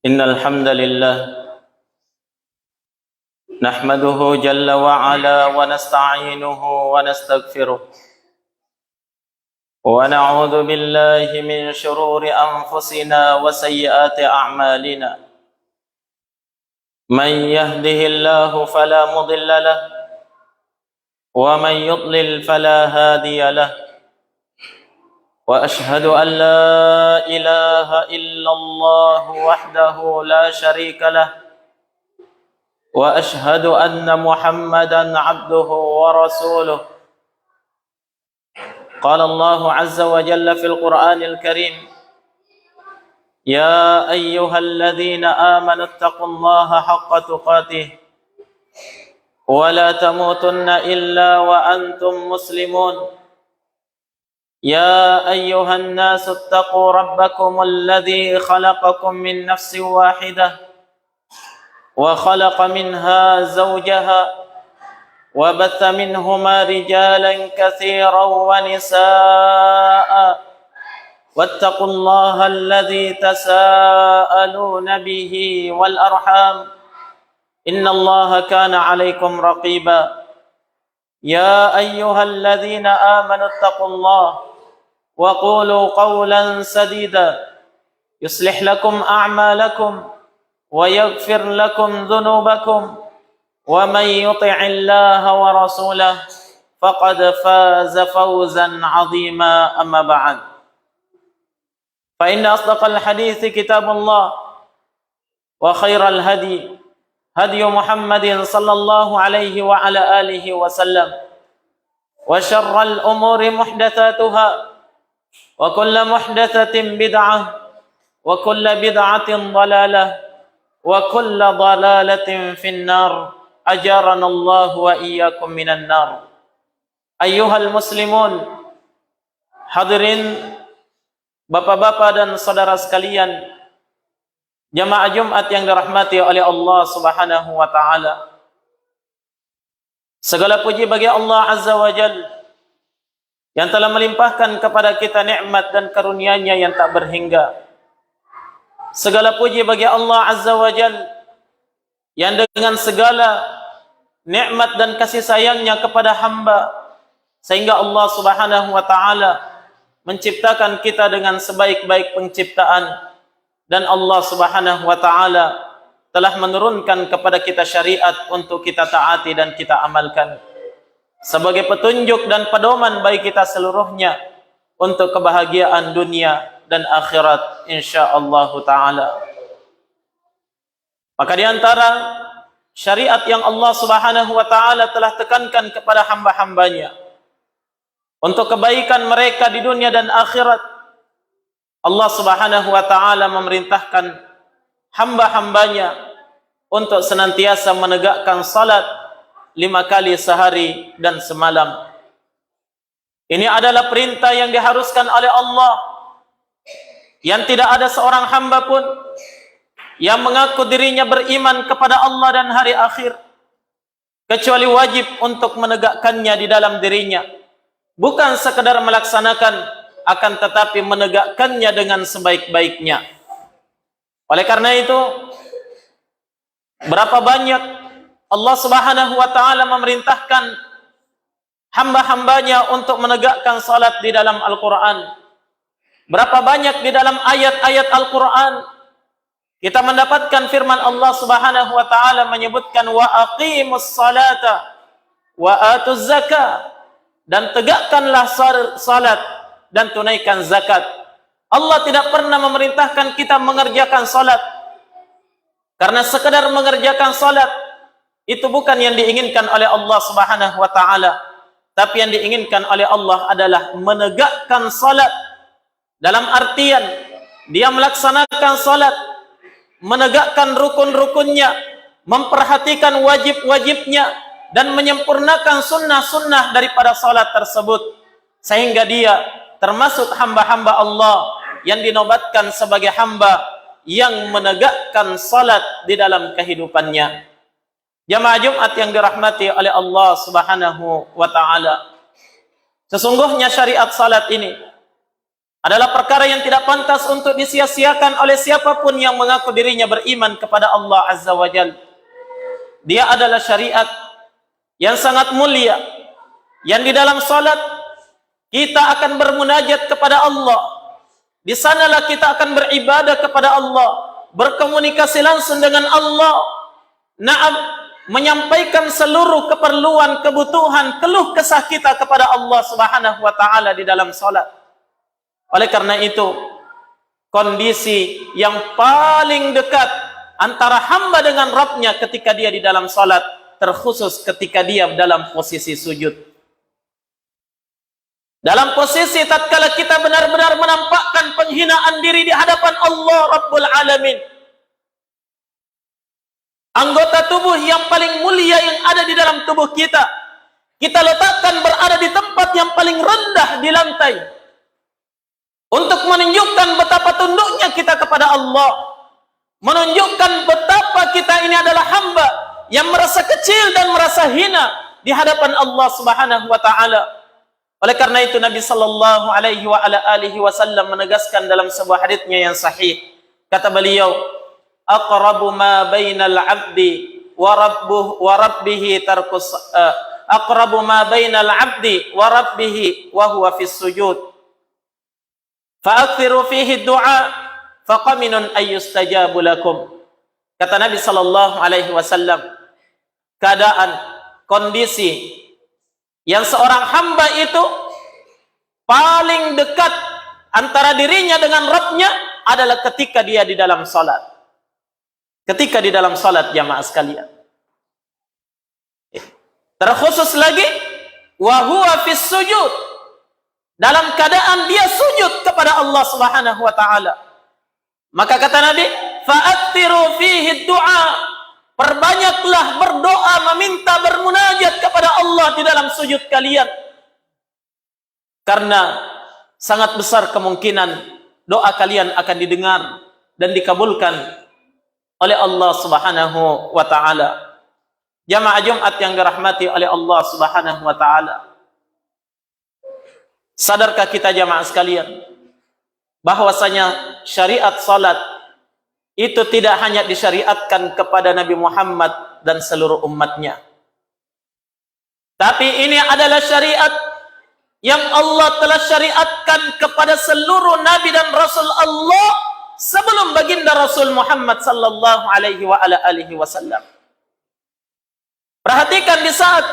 إن الحمد لله نحمده جل وعلا ونستعينه ونستغفره ونعوذ بالله من شرور أنفسنا وسيئات أعمالنا من يهده الله فلا مضل له ومن يضلل فلا هادي له وأشهد أن لا إله إلا الله وحده لا شريك له وأشهد أن محمدا عبده ورسوله قال الله عز وجل في القرآن الكريم يا أيها الذين آمنوا اتقوا الله حق تقاته ولا تموتن إلا وأنتم مسلمون يا أيها الناس اتقوا ربكم الذي خلقكم من نفس واحدة وخلق منها زوجها وبث منهما رجالا كثيرا ونساء واتقوا الله الذي تساءلون به والأرحام إن الله كان عليكم رقيبا يا أيها الذين آمنوا اتقوا الله وقولوا قولا سديدا يصلح لكم أعمالكم ويغفر لكم ذنوبكم ومن يطع الله ورسوله فقد فاز فوزا عظيما أما بعد فإن أصدق الحديث كتاب الله وخير الهدي هدي محمد صلى الله عليه وعلى آله وسلم وشر الأمور محدثاتها وكل محدثة بدعة وكل بدعة ضلالة وكل ضلالة في النار أجارنا الله وإياكم من النار أيها المسلمون hadirin bapak-bapak dan saudara sekalian, jamaah Jumat yang dirahmati oleh Allah Subhanahu wa taala. Segala puji bagi Allah Azza wa Jalla yang telah melimpahkan kepada kita nikmat dan karunia-Nya yang tak berhingga. Segala puji bagi Allah Azza wa Jalla yang dengan segala nikmat dan kasih sayangnya kepada hamba, sehingga Allah Subhanahu wa taala menciptakan kita dengan sebaik-baik penciptaan, dan Allah Subhanahu wa taala telah menurunkan kepada kita syariat untuk kita taati dan kita amalkan sebagai petunjuk dan pedoman bagi kita seluruhnya untuk kebahagiaan dunia dan akhirat insyaallah taala. Maka di antara syariat yang Allah Subhanahu wa taala telah tekankan kepada hamba-hambanya untuk kebaikan mereka di dunia dan akhirat, Allah Subhanahu wa taala memerintahkan hamba-hambanya untuk senantiasa menegakkan salat 5 kali sehari dan semalam. Ini adalah perintah yang diharuskan oleh Allah, yang tidak ada seorang hamba pun yang mengaku dirinya beriman kepada Allah dan hari akhir kecuali wajib untuk menegakkannya di dalam dirinya, bukan sekadar melaksanakan, akan tetapi menegakkannya dengan sebaik-baiknya. Oleh karena itu, berapa banyak Allah Subhanahu wa taala memerintahkan hamba-hambanya untuk menegakkan salat di dalam Al-Qur'an. Berapa banyak di dalam ayat-ayat Al-Qur'an kita mendapatkan firman Allah Subhanahu wa taala menyebutkan wa aqimus salata wa atuz zakah, dan tegakkanlah salat dan tunaikan zakat. Allah tidak pernah memerintahkan kita mengerjakan salat karena sekedar mengerjakan salat itu bukan yang diinginkan oleh Allah Subhanahu wa taala, tapi yang diinginkan oleh Allah adalah menegakkan salat dalam artian dia melaksanakan salat, menegakkan rukun-rukunnya, memperhatikan wajib-wajibnya, dan menyempurnakan sunnah-sunnah daripada salat tersebut, sehingga dia termasuk hamba-hamba Allah yang dinobatkan sebagai hamba yang menegakkan salat di dalam kehidupannya. Jamaah Jumat yang dirahmati oleh Allah Subhanahu wa taala, sesungguhnya syariat salat ini adalah perkara yang tidak pantas untuk disia-siakan oleh siapapun yang mengaku dirinya beriman kepada Allah Azza wa Jalla. Dia adalah syariat yang sangat mulia, yang di dalam salat kita akan bermunajat kepada Allah. Di sanalah kita akan beribadah kepada Allah, berkomunikasi langsung dengan Allah. Naam, menyampaikan seluruh keperluan, kebutuhan, keluh kesah kita kepada Allah Subhanahu wa taala di dalam salat. Oleh karena itu, kondisi yang paling dekat antara hamba dengan Rabb-nya ketika dia di dalam salat, terkhusus ketika dia dalam posisi sujud. Dalam posisi tatkala kita benar-benar menampakkan penghinaan diri di hadapan Allah Rabbul Alamin. Anggota tubuh yang paling mulia yang ada di dalam tubuh kita, kita letakkan berada di tempat yang paling rendah di lantai, untuk menunjukkan betapa tunduknya kita kepada Allah, menunjukkan betapa kita ini adalah hamba yang merasa kecil dan merasa hina di hadapan Allah Subhanahu wa taala. Oleh karena itu Nabi sallallahu alaihi wasallam menegaskan dalam sebuah haditsnya yang sahih, kata beliau, aqrabu ma bainal 'abdi wa rabbih tarkus aqrabu ma bainal 'abdi wa rabbih wa huwa fis sujud. Fa'akthiru fihi du'a faqaminun ayyustajabu lakum. Kata Nabi sallallahu alaihi wasallam, keadaan, kondisi yang seorang hamba itu paling dekat antara dirinya dengan Rabb-nya adalah ketika dia di dalam salat. Ketika di dalam salat, jamaah sekalian. Terkhusus lagi, wa huwa fis sujud, dalam keadaan dia sujud kepada Allah Subhanahu wa taala. Maka kata Nabi, fa'athiru fihi du'a, perbanyaklah berdoa, meminta, bermunajat kepada Allah di dalam sujud kalian. Karena sangat besar kemungkinan doa kalian akan didengar dan dikabulkan oleh Allah Subhanahu wa taala. Jamaah Jumat yang dirahmati oleh Allah Subhanahu wa taala. Sadarkah kita jamaah sekalian bahwasanya syariat salat itu tidak hanya disyariatkan kepada Nabi Muhammad dan seluruh umatnya, tapi ini adalah syariat yang Allah telah syariatkan kepada seluruh Nabi dan Rasul Allah sebelum baginda Rasul Muhammad sallallahu alaihi wasallam. Perhatikan di saat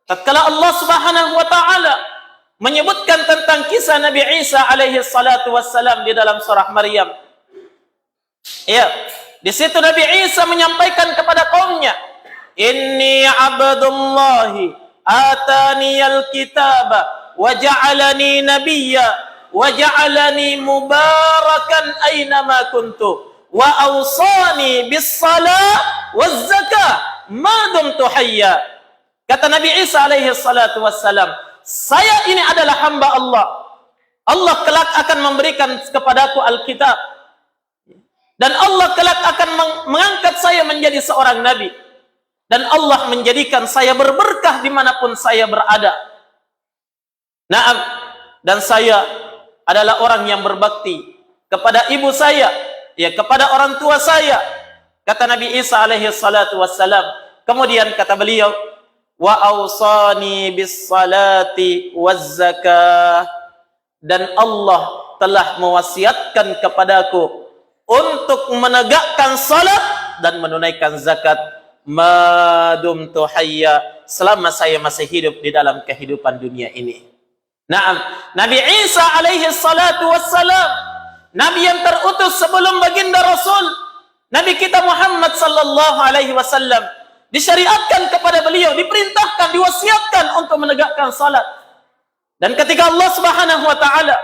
tatkala Allah Subhanahu wa taala menyebutkan tentang kisah Nabi Isa alaihi salatu wassalam di dalam surah Maryam. Ya, di situ Nabi Isa menyampaikan kepada kaumnya, "Inni 'abdullahi ataniyal kitaba wa ja'alani nabiyya wa ja'alani mubarakan aina ma kuntu wa awsani bis salat waz zakah ma dumtu hayya." Kata Nabi Isa alaihi salatu wassalam, saya ini adalah hamba Allah. Allah kelak akan memberikan kepadaku Alkitab. Dan Allah kelak akan mengangkat saya menjadi seorang Nabi. Dan Allah menjadikan saya berberkah dimanapun saya berada. Naam, dan saya adalah orang yang berbakti kepada ibu saya, ya, kepada orang tua saya. Kata Nabi Isa alaihi salatu wassalam. Kemudian kata beliau, wa awsani bis salati waz zakah, dan Allah telah mewasiatkan kepadaku untuk menegakkan salat dan menunaikan zakat madumtu hayya, selama saya masih hidup di dalam kehidupan dunia ini. Naam, Nabi Isa alaihi salatu wassalam, Nabi yang terutus sebelum baginda Rasul, Nabi kita Muhammad sallallahu alaihi wasallam, disyariatkan kepada beliau, diperintahkan, diwasiatkan untuk menegakkan salat. Dan ketika Allah Subhanahu wa taala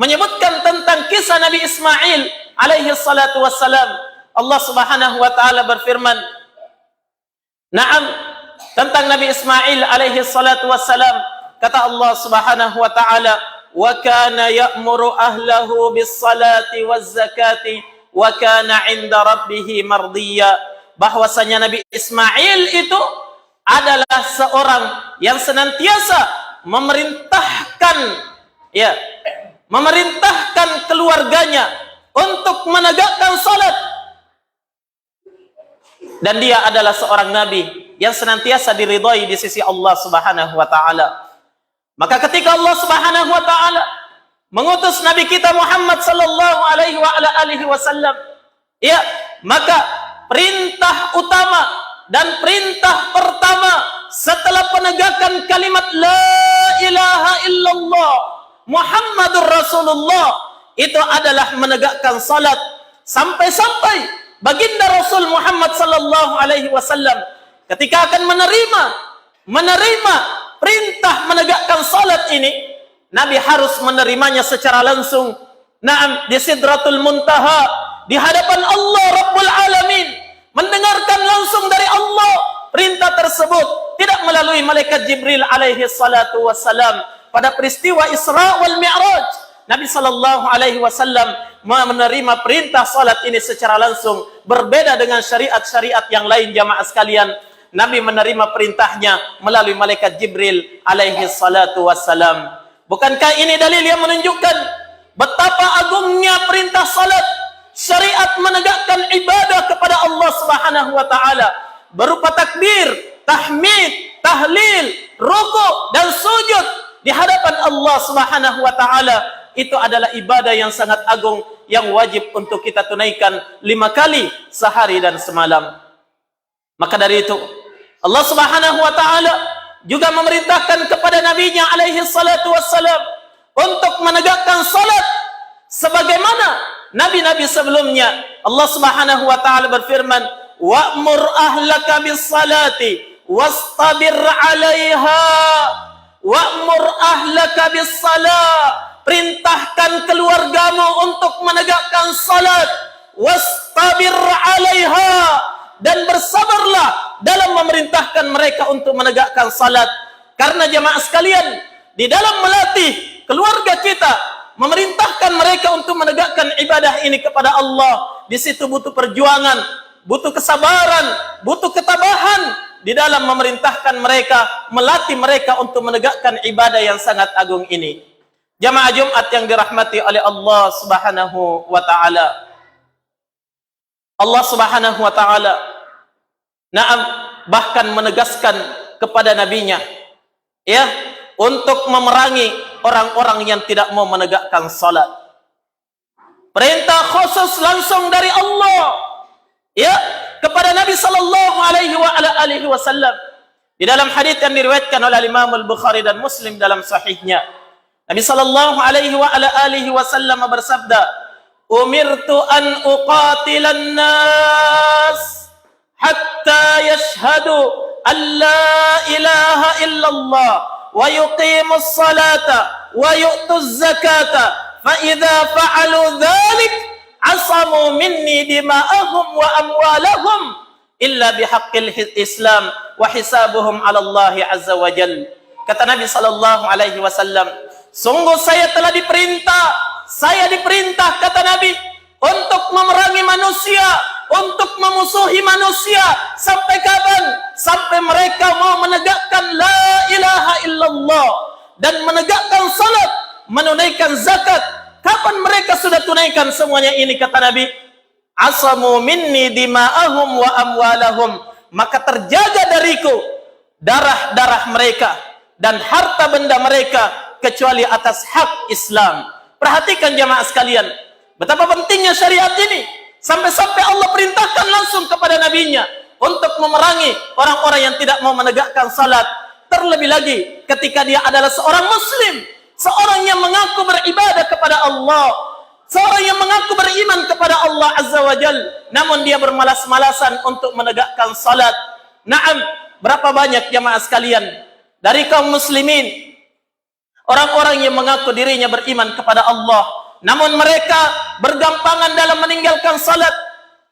menyebutkan tentang kisah Nabi Ismail alaihi salatu wassalam, Allah Subhanahu wa taala berfirman, "Na'am," tentang Nabi Ismail alaihi salatu wassalam, kata Allah Subhanahu wa taala, "Wa kana ya'muru ahlahu bis salati waz zakati wa kana 'inda rabbih mardiyya." Bahwasanya Nabi Ismail itu adalah seorang yang senantiasa memerintahkan, ya, memerintahkan keluarganya untuk menegakkan salat, dan dia adalah seorang nabi yang senantiasa diridhai di sisi Allah Subhanahu wa taala. Maka ketika Allah Subhanahu wa taala mengutus nabi kita Muhammad sallallahu alaihi wasallam, ya, maka perintah utama dan perintah pertama setelah penegakan kalimat la ilaha illallah Muhammadur Rasulullah itu adalah menegakkan salat. Sampai-sampai baginda Rasul Muhammad sallallahu alaihi wasallam ketika akan menerima perintah menegakkan salat ini, Nabi harus menerimanya secara langsung. Naam, di Sidratul Muntaha, di hadapan Allah Rabbul Alamin, mendengarkan langsung dari Allah perintah tersebut, tidak melalui malaikat Jibril alaihi salatu wassalam. Pada peristiwa Isra wal Mi'raj, Nabi sallallahu alaihi wasallam menerima perintah salat ini secara langsung. Berbeda dengan syariat-syariat yang lain, jamaah sekalian. Nabi menerima perintahnya melalui malaikat Jibril alaihi salatu wassalam. Bukankah ini dalil yang menunjukkan betapa agungnya perintah salat? Syariat menegakkan ibadah kepada Allah Subhanahu wa taala berupa takbir, tahmid, tahlil, rukuk dan sujud di hadapan Allah Subhanahu wa taala. Itu adalah ibadah yang sangat agung yang wajib untuk kita tunaikan 5 kali sehari dan semalam. Maka dari itu Allah Subhanahu wa taala juga memerintahkan kepada nabinya alaihi salatu wassalam untuk menegakkan salat sebagaimana nabi-nabi sebelumnya. Allah Subhanahu wa taala berfirman, wa'mur ahlaka bis salati wastabir 'alaiha. Wa'mur ahlaka bis salat, perintahkan keluargamu untuk menegakkan salat, wastabir 'alaiha, dan bersabarlah dalam memerintahkan mereka untuk menegakkan salat. Karena jemaah sekalian, di dalam melatih keluarga kita, memerintahkan mereka untuk menegakkan ibadah ini kepada Allah, di situ butuh perjuangan, butuh kesabaran, butuh ketabahan di dalam memerintahkan mereka, melatih mereka untuk menegakkan ibadah yang sangat agung ini. Jamaah Jumat yang dirahmati oleh Allah Subhanahu wa taala. Allah Subhanahu wa taala bahkan menegaskan kepada nabinya, ya, untuk memerangi orang-orang yang tidak mau menegakkan salat. Perintah khusus langsung dari Allah, ya, kepada Nabi sallallahu alaihi wasallam. Di dalam hadis yang diriwayatkan oleh Imam Al-Bukhari dan Muslim dalam sahihnya, Nabi sallallahu alaihi wasallam bersabda, "Umirtu an uqatilan nas hatta yashhadu an la ilaha illallah wa yuqimus salata wa yu'tuz zakata fa idza fa'alu dzalik asamu minni dima'ahum wa amwalahum illa bihaqqil Islam wa hisabuhum 'ala Allah azza wa jalla." Kata Nabi sallallahu alaihi wasallam, sungguh saya diperintah kata Nabi untuk memerangi manusia, untuk memusuhi manusia. Sampai kapan? Sampai mereka mau menegakkan la ilaha illallah dan menegakkan salat, menunaikan zakat. Kapan mereka sudah tunaikan semuanya ini, kata Nabi, asamu minni dima'ahum wa amwalahum, maka terjaga dariku darah-darah mereka dan harta benda mereka kecuali atas hak Islam. Perhatikan jamaah sekalian, betapa pentingnya syariat ini, sampai-sampai Allah perintahkan langsung kepada nabinya untuk memerangi orang-orang yang tidak mau menegakkan salat. Terlebih lagi ketika dia adalah seorang muslim, seorang yang mengaku beribadah kepada Allah, seorang yang mengaku beriman kepada Allah azza wa jal, namun dia bermalas-malasan untuk menegakkan salat. Naam, berapa banyak jamaah sekalian dari kaum muslimin, orang-orang yang mengaku dirinya beriman kepada Allah, namun mereka bergampangan dalam meninggalkan salat.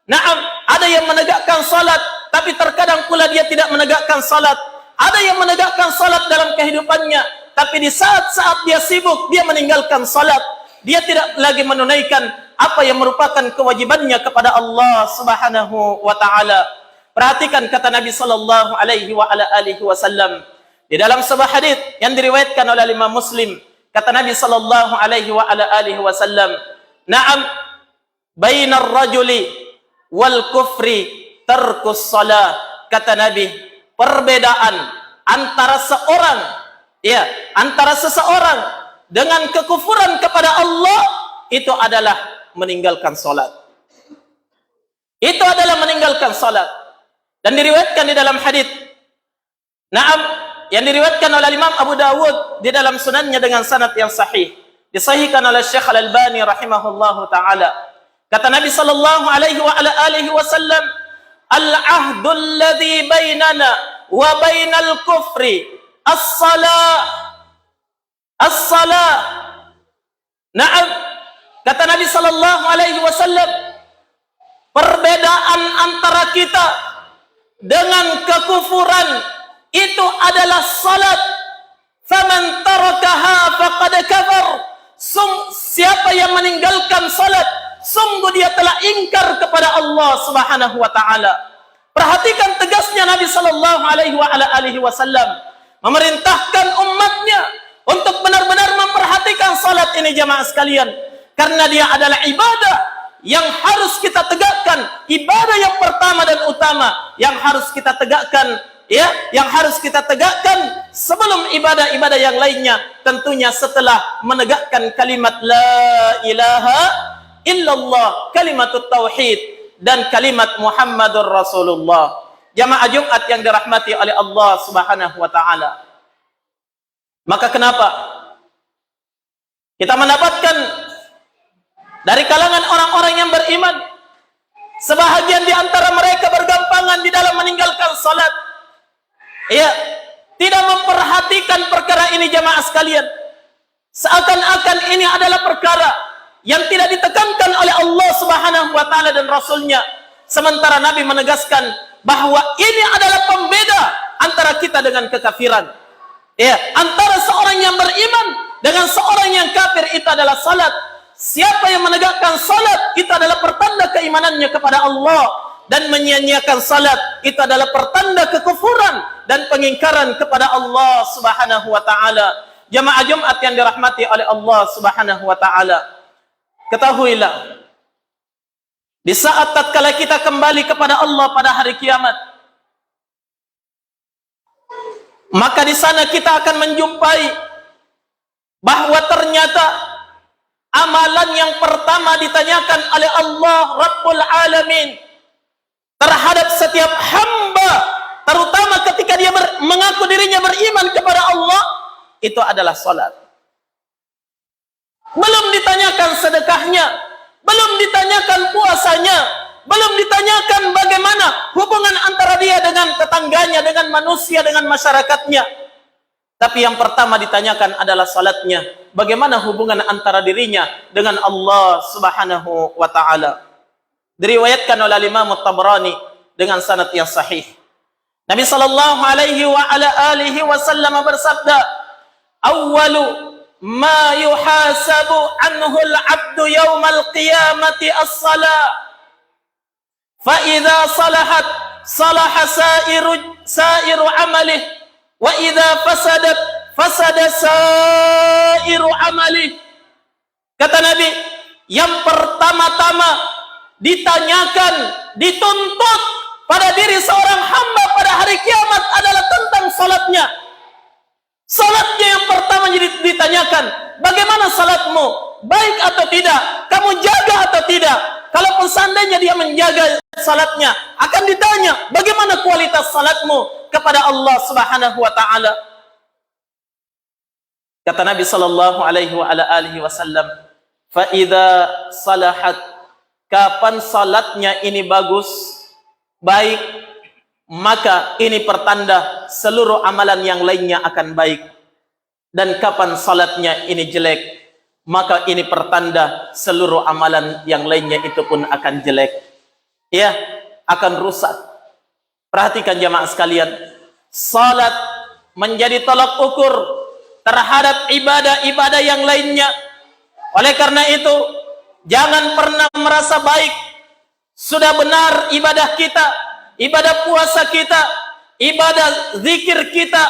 Naam, ada yang menegakkan salat, tapi terkadang pula dia tidak menegakkan salat. Ada yang menegakkan salat dalam kehidupannya, tapi di saat-saat dia sibuk, dia meninggalkan salat. Dia tidak lagi menunaikan apa yang merupakan kewajibannya kepada Allah Subhanahu wa taala. Perhatikan kata Nabi sallallahu alaihi wasallam di dalam sebuah hadis yang diriwayatkan oleh Imam Muslim, Kata Nabi sallallahu alaihi wa ala alihi wasallam, "Na'am, bainar rajuli wal kufri tarkus shalah." Kata Nabi, perbedaan antara seseorang dengan kekufuran kepada Allah itu adalah meninggalkan salat. Itu adalah meninggalkan salat. Dan diriwayatkan di dalam hadis, yang diriwayatkan oleh Imam Abu Dawud di dalam sunannya dengan sanad yang sahih, disahihkan oleh Syekh Al-Albani rahimahullahu taala. Kata Nabi sallallahu alaihi wa ala alihi wasallam, "Al-'ahdu alladhi bainana wa bainal kufri as-salah." As-salah. Na'am. Kata Nabi sallallahu alaihi wasallam, perbedaan antara kita dengan kekufuran itu adalah salat. Faman tarakaha faqad kafar. Siapa yang meninggalkan salat, sungguh dia telah ingkar kepada Allah Subhanahu wa taala. Perhatikan tegasnya Nabi sallallahu alaihi wasallam memerintahkan umatnya untuk benar-benar memperhatikan salat ini, jamaah sekalian, karena dia adalah ibadah yang harus kita tegakkan, ibadah yang pertama dan utama yang harus kita tegakkan, yang harus kita tegakkan sebelum ibadah-ibadah yang lainnya, tentunya setelah menegakkan kalimat la ilaha illallah, kalimatut tauhid, dan kalimat Muhammadur Rasulullah. Jamaah Jumat yang dirahmati oleh Allah Subhanahu wa taala. Maka kenapa kita mendapatkan dari kalangan orang-orang yang beriman, sebahagian di antara mereka bergampangan di dalam meninggalkan salat. Tidak memperhatikan perkara ini, jamaah sekalian. Seakan-akan ini adalah perkara yang tidak ditekankan oleh Allah Subhanahu wa taala dan Rasulnya. Sementara Nabi menegaskan bahwa ini adalah pembeda antara kita dengan kekafiran. Antara seorang yang beriman dengan seorang yang kafir itu adalah salat. Siapa yang menegakkan salat itu adalah pertanda keimanannya kepada Allah, dan menyia-nyiakan salat itu adalah pertanda kekufuran dan pengingkaran kepada Allah Subhanahu wa taala. Jamaah Jumat yang dirahmati oleh Allah Subhanahu wa taala, ketahuilah, di saat tatkala kita kembali kepada Allah pada hari kiamat, maka di sana kita akan menjumpai bahwa ternyata amalan yang pertama ditanyakan oleh Allah Rabbul Alamin terhadap setiap hamba, terutama ketika dia mengaku dirinya beriman kepada Allah, itu adalah salat. Belum ditanyakan sedekahnya, belum ditanyakan puasanya, belum ditanyakan bagaimana hubungan antara dia dengan tetangganya, dengan manusia, dengan masyarakatnya. Tapi yang pertama ditanyakan adalah salatnya. Bagaimana hubungan antara dirinya dengan Allah Subhanahu wa taala. Diriwayatkan oleh Imam At-Tabrani dengan sanad yang sahih. Nabi sallallahu alaihi wa ala alihi wasallam bersabda, "Awwalu ma yuhasabu anhu al-'abdu yawmal qiyamati as-salah. Fa idza salahat salaha sa'iru 'amalihi wa idza fasadat fasada sa'iru 'amalihi." Kata Nabi, yang pertama-tama ditanyakan, dituntut pada diri seorang hamba pada hari kiamat adalah tentang salatnya. Salatnya yang pertama ditanyakan, bagaimana salatmu? Baik atau tidak? Kamu jaga atau tidak? Kalaupun seandainya dia menjaga salatnya, akan ditanya, bagaimana kualitas salatmu kepada Allah Subhanahu wa taala? Kata Nabi sallallahu alaihi wa ala alihi wasallam, "Fa idza salahat," kapan salatnya ini bagus, baik, maka ini pertanda seluruh amalan yang lainnya akan baik. Dan kapan salatnya ini jelek, maka ini pertanda seluruh amalan yang lainnya itu pun akan jelek. Akan rusak. Perhatikan jamaah sekalian, salat menjadi tolak ukur terhadap ibadah-ibadah yang lainnya. Oleh karena itu, jangan pernah merasa baik sudah benar ibadah kita, ibadah puasa kita, ibadah zikir kita,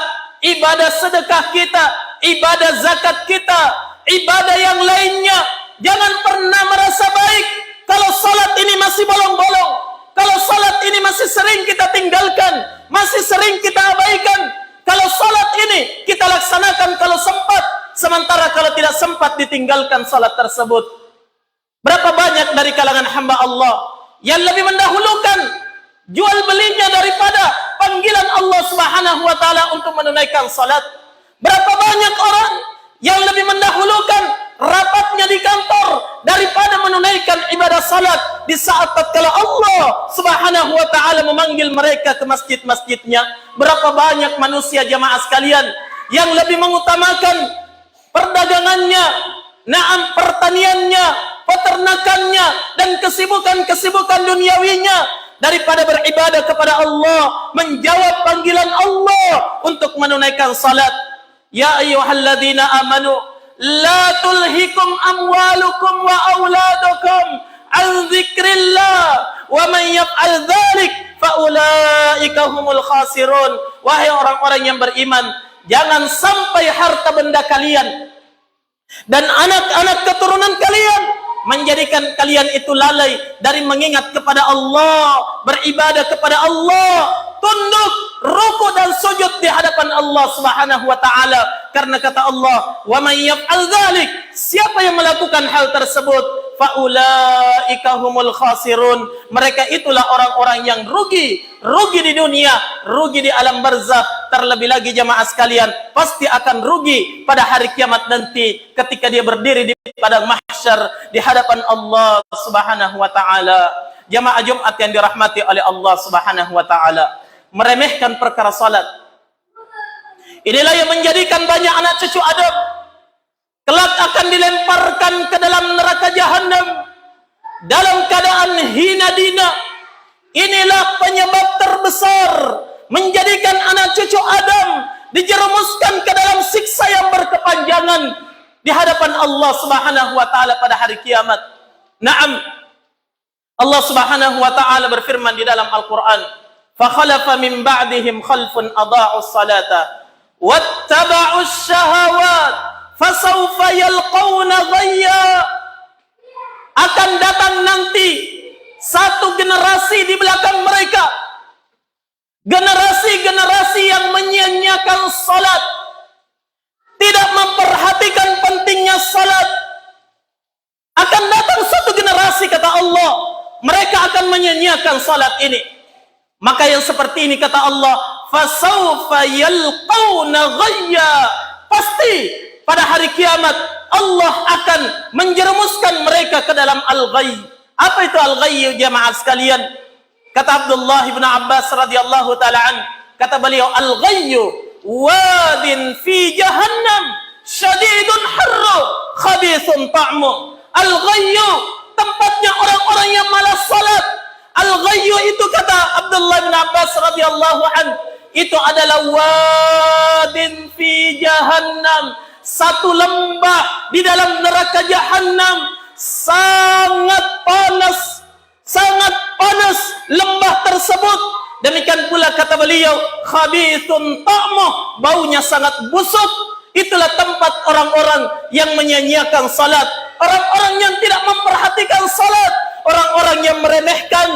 ibadah sedekah kita, ibadah zakat kita, ibadah yang lainnya. Jangan pernah merasa baik kalau salat ini masih bolong-bolong, kalau salat ini masih sering kita tinggalkan, masih sering kita abaikan. Kalau salat ini kita laksanakan kalau sempat, sementara kalau tidak sempat ditinggalkan salat tersebut. Berapa banyak dari kalangan hamba Allah yang lebih mendahulukan jual belinya daripada panggilan Allah Subhanahu wa taala untuk menunaikan salat. Berapa banyak orang yang lebih mendahulukan rapatnya di kantor daripada menunaikan ibadah salat di saat tatkala Allah Subhanahu wa taala memanggil mereka ke masjid-masjidnya. Berapa banyak manusia jamaah sekalian yang lebih mengutamakan perdagangannya, naam pertaniannya, peternakannya dan kesibukan-kesibukan duniawinya daripada beribadah kepada Allah, menjawab panggilan Allah untuk menunaikan salat. Ya ayyuhalladzina amanu la tulhikum amwalukum wa auladukum an dzikrillah wa man yaf'al dzalik faulaika humul khasirun. Wahai orang-orang yang beriman, jangan sampai harta benda kalian dan anak-anak keturunan kalian menjadikan kalian itu lalai dari mengingat kepada Allah, beribadah kepada Allah, tunduk, ruku dan sujud di hadapan Allah Subhanahu wa taala. Karena kata Allah, "Wa may yaf'al dzalik," siapa yang melakukan hal tersebut, faulaika humul khasirun, mereka itulah orang-orang yang rugi di dunia, rugi di alam barzakh, terlebih lagi jamaah sekalian, pasti akan rugi pada hari kiamat nanti ketika dia berdiri di padang mahsyar di hadapan Allah Subhanahu wa taala. Jamaah Jumat yang dirahmati oleh Allah Subhanahu wa taala, meremehkan perkara salat inilah yang menjadikan banyak anak cucu Adam kelak akan dilemparkan ke dalam neraka jahanam dalam keadaan hina dina. Inilah penyebab terbesar menjadikan anak cucu Adam dijerumuskan ke dalam siksa yang berkepanjangan di hadapan Allah Subhanahu wa taala pada hari kiamat. Naam, Allah Subhanahu wa taala berfirman di dalam Al-Qur'an, "Fa khalafa min ba'dihim khalfun adha'us salata wattaba'us syahawat fasawfa yalqawna ghayya." Akan datang nanti satu generasi di belakang mereka, generasi-generasi yang menyia-nyiakan salat, tidak memperhatikan pentingnya salat. Akan datang satu generasi, kata Allah, mereka akan menyia-nyiakan salat ini. Maka yang seperti ini kata Allah, fasawfa yalqawna ghayya, pasti pada hari kiamat Allah akan menjerumuskan mereka ke dalam al-ghayy. Apa itu al-ghayy jamaah sekalian? Kata Abdullah bin Abbas radhiyallahu taala an, kata beliau, al-ghayy wadin fi jahannam syadidun harru khabithun ta'mu. Al-ghayy tempatnya orang-orang yang malas salat. Al-ghayy itu kata Abdullah bin Abbas radhiyallahu an, itu adalah wadin fi jahannam, satu lembah di dalam neraka jahannam, sangat panas lembah tersebut. Demikian pula kata beliau, khabithun ta'muh, baunya sangat busuk. Itulah tempat orang-orang yang menyia-nyiakan salat, orang-orang yang tidak memperhatikan salat, orang-orang yang meremehkan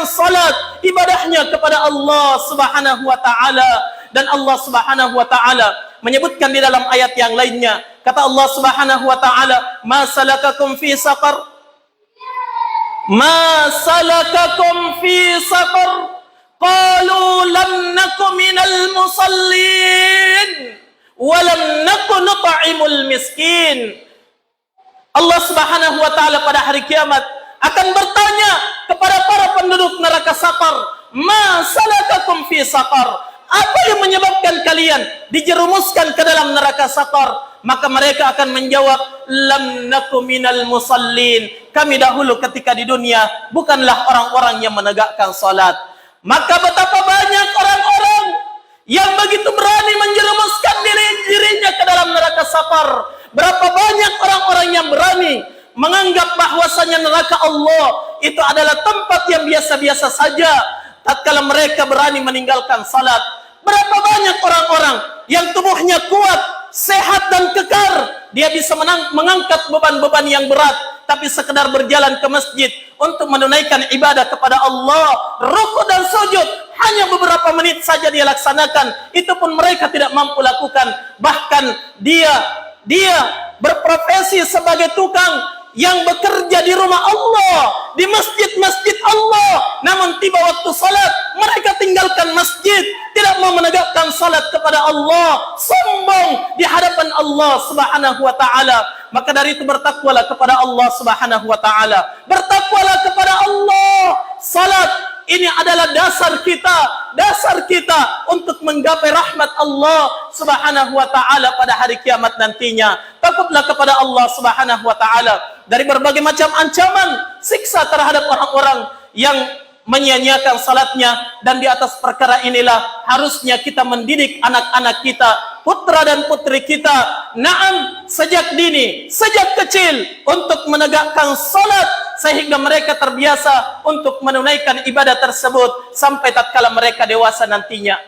salat, ibadahnya kepada Allah Subhanahu wa taala. Dan Allah Subhanahu wa taala menyebutkan di dalam ayat yang lainnya, kata Allah Subhanahu wa taala, ma salakakum fi saqar, ma salakakum fi saqar, qalu lam naku minal musallin wa lam naku nut'imul miskin. Allah Subhanahu wa taala pada hari kiamat akan bertanya kepada para penduduk neraka Saqar, ma salakakum fi saqar, apa yang menyebabkan kalian dijerumuskan ke dalam neraka Saqar? Maka mereka akan menjawab, lam naku minal musallin, kami dahulu ketika di dunia bukanlah orang-orang yang menegakkan salat. Maka betapa banyak orang-orang yang begitu berani menjerumuskan dirinya ke dalam neraka Saqar. Berapa banyak orang-orang yang berani menganggap bahwasanya neraka Allah itu adalah tempat yang biasa-biasa saja tatkala mereka berani meninggalkan salat. Berapa banyak orang-orang yang tubuhnya kuat sehat dan kekar, dia bisa mengangkat beban-beban yang berat, tapi sekedar berjalan ke masjid untuk menunaikan ibadah kepada Allah, rukuk dan sujud hanya beberapa menit saja dia laksanakan, itu pun mereka tidak mampu lakukan. Bahkan dia berprofesi sebagai tukang yang bekerja di rumah Allah, di masjid-masjid Allah, namun tiba waktu salat mereka tinggalkan masjid, tidak mau menegakkan salat kepada Allah, sombong di hadapan Allah Subhanahu wa taala. Maka dari itu bertakwalah kepada Allah Subhanahu wa taala, bertakwalah kepada Allah. Salat ini adalah dasar kita untuk menggapai rahmat Allah Subhanahu wa taala pada hari kiamat nantinya. Takutlah kepada Allah Subhanahu wa taala dari berbagai macam ancaman siksa terhadap orang-orang yang menyia-nyiakan salatnya. Dan di atas perkara inilah harusnya kita mendidik anak-anak kita, putra dan putri kita, naam, sejak dini, sejak kecil, untuk menegakkan salat sehingga mereka terbiasa untuk menunaikan ibadah tersebut sampai tatkala mereka dewasa nantinya.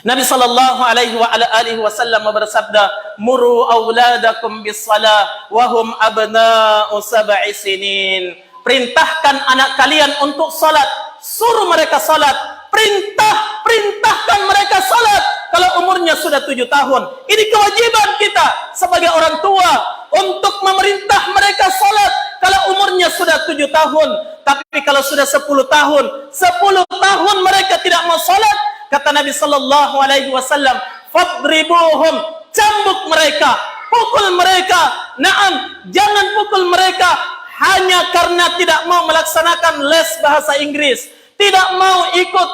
Nabi sallallahu alaihi wasallam bersabda, "Muru auladakum bis-shalah wa hum abna'u sab'i sinin." Perintahkan anak kalian untuk salat, suruh mereka salat, perintahkan mereka salat kalau umurnya sudah 7 tahun. Ini kewajiban kita sebagai orang tua untuk memerintah mereka salat kalau umurnya sudah 7 tahun. Tapi kalau sudah 10 tahun mereka tidak mau salat, kata Nabi sallallahu alaihi wasallam, "Fadribuhum," cambuk mereka, pukul mereka. Naam, jangan pukul mereka hanya karena tidak mau melaksanakan les bahasa Inggris, tidak mau ikut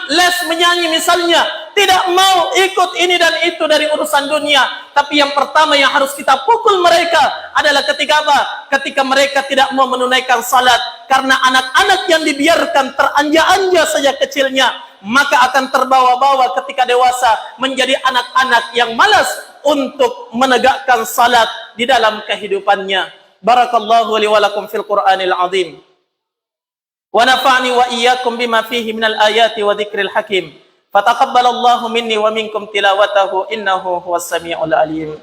les menyanyi misalnya, tidak mau ikut ini dan itu dari urusan dunia. Tapi yang pertama yang harus kita pukul mereka adalah ketika apa? Ketika mereka tidak mau menunaikan salat. Karena anak-anak yang dibiarkan teranja-anja sejak kecilnya, maka akan terbawa-bawa ketika dewasa menjadi anak-anak yang malas untuk menegakkan salat di dalam kehidupannya. Barakallahu li wa lakum fil Qur'anil azim. Wa nafa'ni wa iyyakum bima fihi minal ayati wa dzikril hakim. Fataqabbalallahu minni wa minkum tilawatahu innahu huwas samiul alim.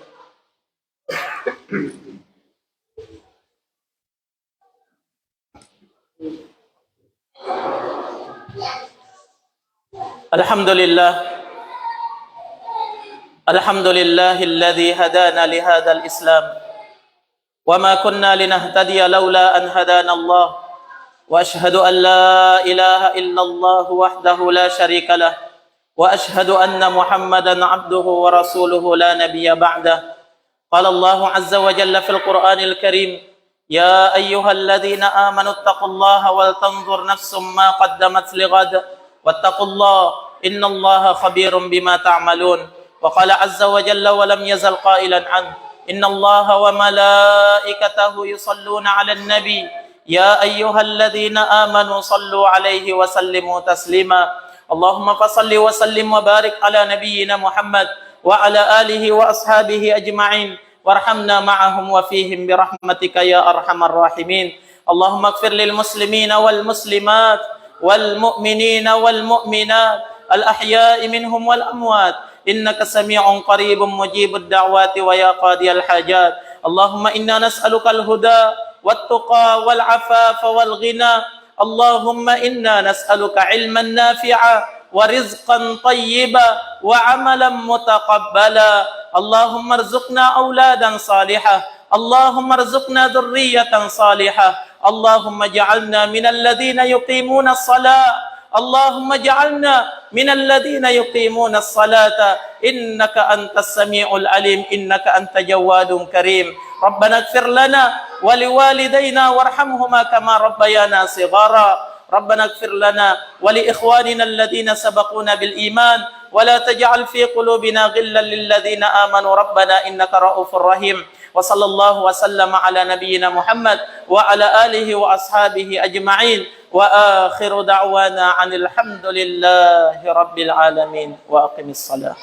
Alhamdulillahilladzi hadana li hadzal islam wa ma kunna linahtadiya laula an hadana Allah. وأشهد أن لا إله إلا الله وحده لا شريك له وأشهد أن محمدا عبده ورسوله لا نبي بعده. قال الله عز وجل في القرآن الكريم: يا أيها الذين آمنوا اتقوا الله ولتنظر نفس ما قدمت لغد واتقوا الله إن الله خبير بما تعملون. وقال عز وجل ولم يزل قائلا عنه: إن الله وملائكته يصلون على النبي يا أيها الذين آمنوا صلوا عليه وسلموا تسليما. اللهم فصل وسلم وبارك على نبينا محمد وعلى آله وأصحابه أجمعين وارحمنا معهم وفيهم برحمتك يا أرحم الراحمين. اللهم اغفر للمسلمين والمسلمات والمؤمنين والمؤمنات الأحياء منهم والأموات إنك سميع قريب مجيب الدعوات ويا قاضي الحاجات. اللهم إنا نسألك الهدى والتقى والعفاف والغنى. اللهم إنا نسألك علما نافعا ورزقا طيبا وعملا متقبلا. اللهم ارزقنا أولادا صالحة، اللهم ارزقنا ذرية صالحة. اللهم اجعلنا من الذين يقيمون الصلاة، اللهم اجعلنا من الذين يقيمون الصلاة إنك أنت السميع العليم إنك أنت جواد كريم. ربنا اغفر لنا ولوالدينا وارحمهما كما ربيانا صغارا. ربنا اغفر لنا ولإخواننا الذين سبقونا بالإيمان ولا تجعل في قلوبنا غلا للذين آمنوا ربنا إنك رؤوف رحيم. وصلى الله وسلم على نبينا محمد وعلى آله وأصحابه أجمعين وآخر دعوانا عن الحمد لله رب العالمين وأقم الصلاة.